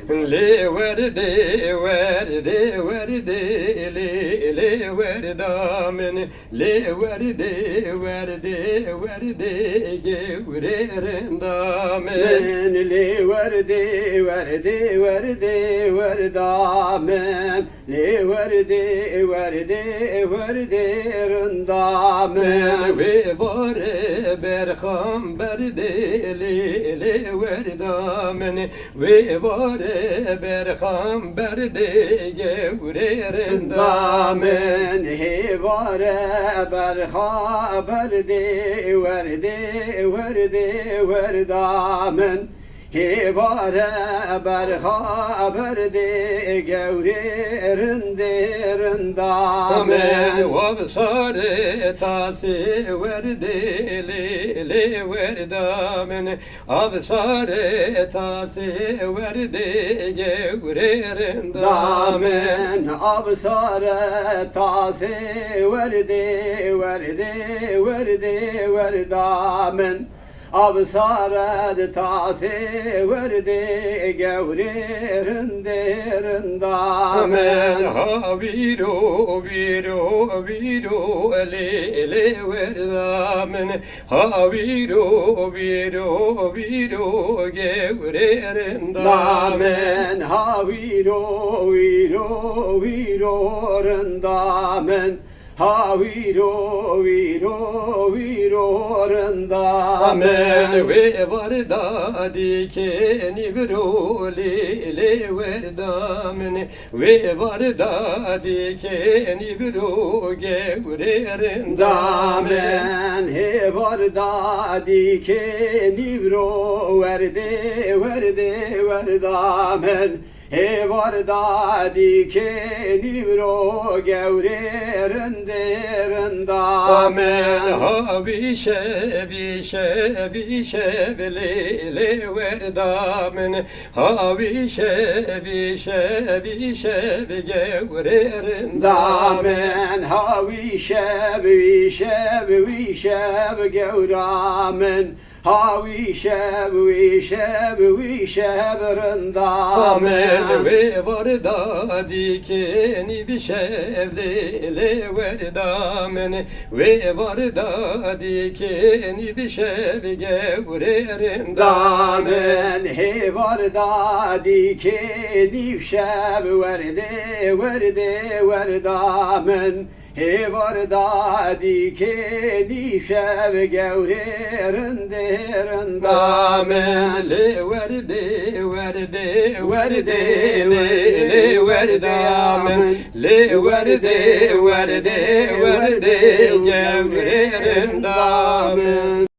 Le verde verde verde le verdamen le verde verde verde gevrendamen le verde verde verde verdamen le verde verde verde rendamen ve bare berham berde le verdamen ve bare berham berde gevrendamen damen he vare berha berde verde verde verdamen he vare berha berde gevrendamen Absare tasi verde le verdamen Absare tasi verde gevrendamen damen absare tase verde verde verde verdamen absare tase verde gevrendamen Haviro viro viro le verdamen Haviro viro viro gevrendamen damen haviro viro viro rendamen haviro viro viro rendamen ve varda dikeni viro le verdamen ve varda dikeni viro gevrendamen damen he varda dikeni viro verde verde verdamen he varda dikeni viro gevrendamen Havişe vişe le verdamen Havişe vişe gevrendamen damen havişe vişe gevramen havişe vişe rendamen ve varda dikeni bişevle le verdamen ve varda dikeni bişev gevrendamen damen he varda dikeni bişev verde verdamen he varda dikeni şev gevrendamen le verde le verdamen le verde gevrendamen